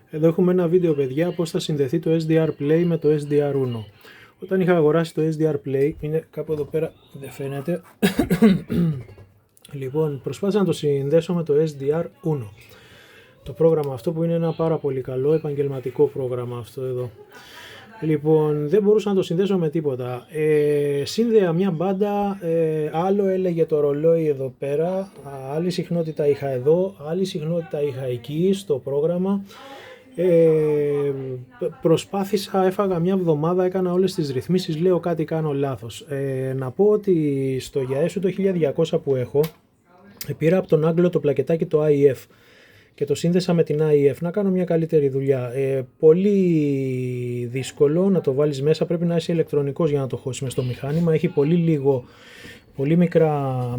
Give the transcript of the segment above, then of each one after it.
Εδώ έχουμε ένα βίντεο, παιδιά, πώς θα συνδεθεί το SDR Play με το SDR Uno. Όταν είχα αγοράσει το SDR Play, είναι κάπου εδώ πέρα, δεν φαίνεται. Λοιπόν, προσπάθησα να το συνδέσω με το SDR Uno. Το πρόγραμμα αυτό που είναι ένα πάρα πολύ καλό επαγγελματικό πρόγραμμα αυτό εδώ. Λοιπόν, δεν μπορούσα να το συνδέσω με τίποτα. Σύνδεα μια μπάντα, άλλο έλεγε το ρολόι εδώ πέρα, άλλη συχνότητα είχα εδώ, άλλη συχνότητα είχα εκεί στο πρόγραμμα. Προσπάθησα, έφαγα μια εβδομάδα, έκανα όλες τις ρυθμίσεις, λέω κάτι κάνω λάθος. Να πω ότι στο Yaesu το 1200 που έχω, πήρα από τον Άγγλο το πλακετάκι το IF και το σύνδεσα με την IF να κάνω μια καλύτερη δουλειά. Πολύ δύσκολο να το βάλεις μέσα, πρέπει να είσαι ηλεκτρονικός για να το χώσεις μες στο μηχάνημα. Έχει πολύ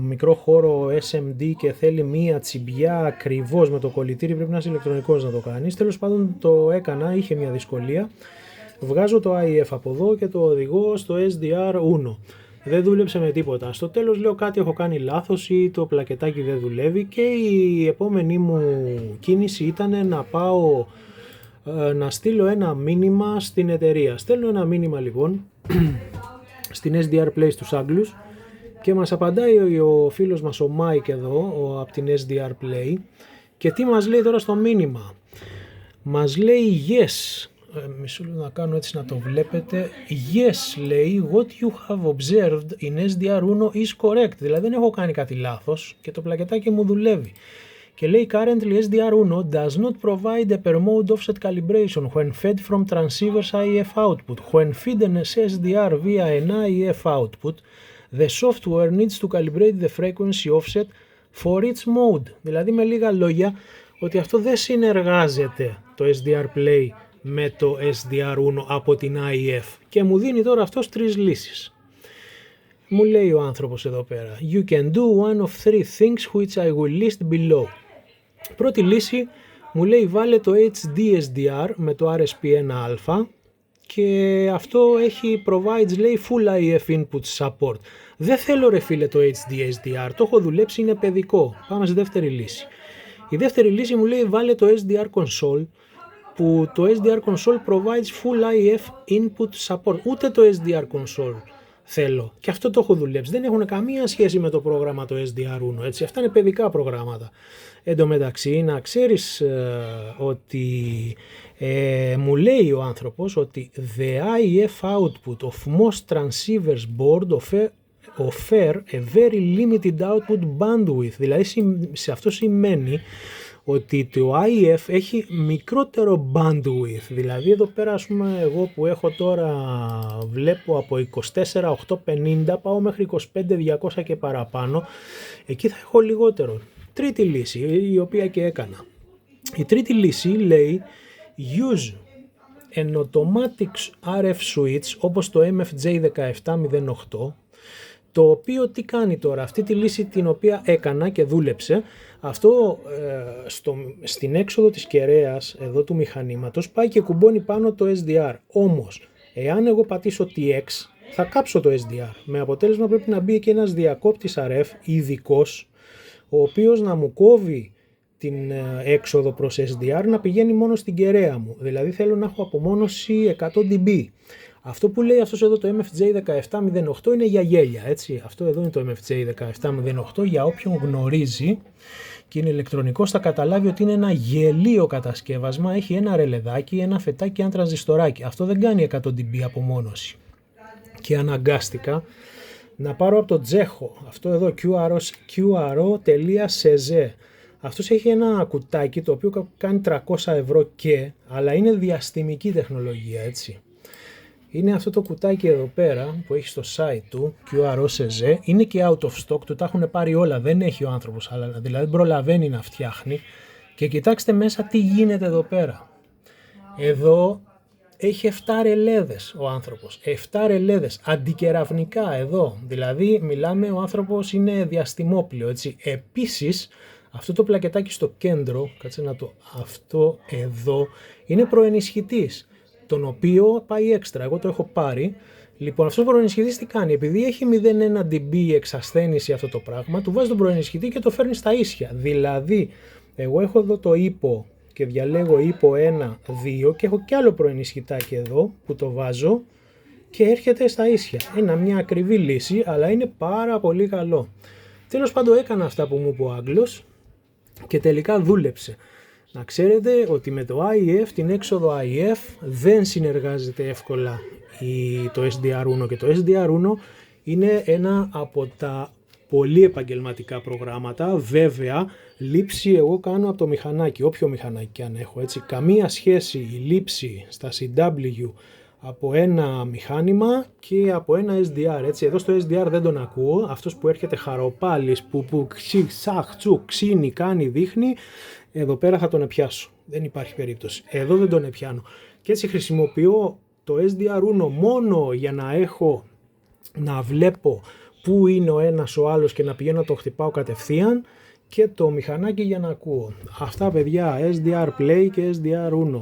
μικρό χώρο SMD και θέλει μία τσιμπιά ακριβώς με το κολλητήρι, πρέπει να είσαι ηλεκτρονικός να το κάνεις. Τέλος πάντων το έκανα, είχε μια δυσκολία. Βγάζω το IF από εδώ και το οδηγώ στο SDR Uno. Δεν δούλεψε με τίποτα. Στο τέλος λέω κάτι έχω κάνει λάθος ή το πλακετάκι δεν δουλεύει και η επόμενη μου κίνηση ήταν να πάω να στείλω ένα μήνυμα στην εταιρεία. Στέλνω ένα μήνυμα λοιπόν στην SDR Play στους Άγγλους και μας απαντάει ο φίλος μας ο Mike εδώ από την SDR Play και τι μας λέει τώρα στο μήνυμα. Μας λέει yes. Μισό λεπτό να κάνω έτσι να το βλέπετε. Yes, λέει, what you have observed in SDR Uno is correct. Δηλαδή δεν έχω κάνει κάτι λάθος και το πλακετάκι μου δουλεύει. Και λέει currently SDR Uno does not provide a per mode offset calibration when fed from transceiver's IF output. When fed an SDR via an IF output, the software needs to calibrate the frequency offset for its mode. Δηλαδή με λίγα λόγια ότι αυτό δεν συνεργάζεται το SDR Play με το SDR Uno από την IF και μου δίνει τώρα αυτός τρεις λύσεις. Μου λέει ο άνθρωπος εδώ πέρα You can do one of three things which I will list below. Πρώτη λύση μου λέει βάλε το HD SDR με το RSP1α και αυτό provides λέει full IF input support. Δεν θέλω ρε φίλε το HD SDR, το έχω δουλέψει, είναι παιδικό. Πάμε στη δεύτερη λύση. Η δεύτερη λύση μου λέει βάλε το SDR console που το SDR console provides full IF input support. Ούτε το SDR console θέλω. Και αυτό το έχω δουλέψει. Δεν έχουν καμία σχέση με το πρόγραμμα το SDR Uno. Έτσι. Αυτά είναι παιδικά προγράμματα. Εν τω μεταξύ, να ξέρεις ότι μου λέει ο άνθρωπος ότι the IF output of most transceivers board offer a very limited output bandwidth. Δηλαδή, σε αυτό σημαίνει ότι το IF έχει μικρότερο bandwidth, δηλαδή εδώ πέρα ας πούμε εγώ που έχω τώρα βλέπω από 24.850 πάω μέχρι 25.200 και παραπάνω, εκεί θα έχω λιγότερο. Τρίτη λύση η οποία και έκανα. Η τρίτη λύση λέει use an automatic RF switch όπως το MFJ1708, το οποίο τι κάνει τώρα, αυτή τη λύση την οποία έκανα και δούλεψε, αυτό στην έξοδο της κεραίας εδώ του μηχανήματος πάει και κουμπώνει πάνω το SDR. Όμως, εάν εγώ πατήσω TX θα κάψω το SDR. Με αποτέλεσμα πρέπει να μπει και ένας διακόπτης RF ειδικός, ο οποίος να μου κόβει την έξοδο προς SDR να πηγαίνει μόνο στην κεραία μου. Δηλαδή θέλω να έχω απομόνωση 100 dB. Αυτό που λέει αυτός εδώ το MFJ1708 είναι για γέλια, έτσι. Αυτό εδώ είναι το MFJ1708, για όποιον γνωρίζει και είναι ηλεκτρονικός θα καταλάβει ότι είναι ένα γελίο κατασκεύασμα, έχει ένα ρελεδάκι, ένα φετάκι, ένα τρανζιστοράκι. Αυτό δεν κάνει 100 dB απομόνωση. Και αναγκάστηκα να πάρω από το Τζέχο, αυτό εδώ QRO.cz. Αυτός έχει ένα κουτάκι το οποίο κάνει 300 ευρώ αλλά είναι διαστημική τεχνολογία, έτσι. Είναι αυτό το κουτάκι εδώ πέρα που έχει στο site του, QRO.cz, είναι και out of stock, του τα έχουν πάρει όλα, δεν έχει ο άνθρωπος, αλλά δηλαδή προλαβαίνει να φτιάχνει. Και κοιτάξτε μέσα τι γίνεται εδώ πέρα. Εδώ έχει 7 ρελέδες ο άνθρωπος, 7 ρελέδες, αντικεραυνικά εδώ, δηλαδή μιλάμε ο άνθρωπος είναι διαστημόπλαιο, έτσι. Επίσης, αυτό το πλακετάκι στο κέντρο, κάτσε να το, αυτό εδώ, είναι προενισχυτής, τον οποίο πάει έξτρα, εγώ το έχω πάρει. Λοιπόν, αυτός ο προενισχυτής τι κάνει, επειδή έχει 0,1 dB εξασθένηση αυτό το πράγμα, του βάζει τον προενισχυτή και το φέρνει στα ίσια. Δηλαδή, εγώ έχω εδώ το ύπο και διαλέγω ύπο 1, 2 και έχω κι άλλο προενισχυτάκι εδώ που το βάζω και έρχεται στα ίσια. Είναι μια ακριβή λύση, αλλά είναι πάρα πολύ καλό. Τέλος πάντων έκανα αυτά που μου είπε ο Άγγλος και τελικά δούλεψε. Να ξέρετε ότι με το IF, την έξοδο IF, δεν συνεργάζεται εύκολα το SDR Uno και το SDR Uno είναι ένα από τα πολύ επαγγελματικά προγράμματα. Βέβαια, λήψη εγώ κάνω από το μηχανάκι, όποιο μηχανάκι και αν έχω, έτσι. Καμία σχέση η λήψη στα CW από ένα μηχάνημα και από ένα SDR, έτσι. Εδώ στο SDR δεν τον ακούω, αυτός που έρχεται χαροπάλης, που ξύνει, κάνει, δείχνει, εδώ πέρα θα τον πιάσω, δεν υπάρχει περίπτωση, εδώ δεν τον πιάνω. Και έτσι χρησιμοποιώ το SDR Uno μόνο για να βλέπω πού είναι ο ένας ο άλλος και να πηγαίνω να τον χτυπάω κατευθείαν και το μηχανάκι για να ακούω. Αυτά παιδιά, SDR Play και SDR Uno.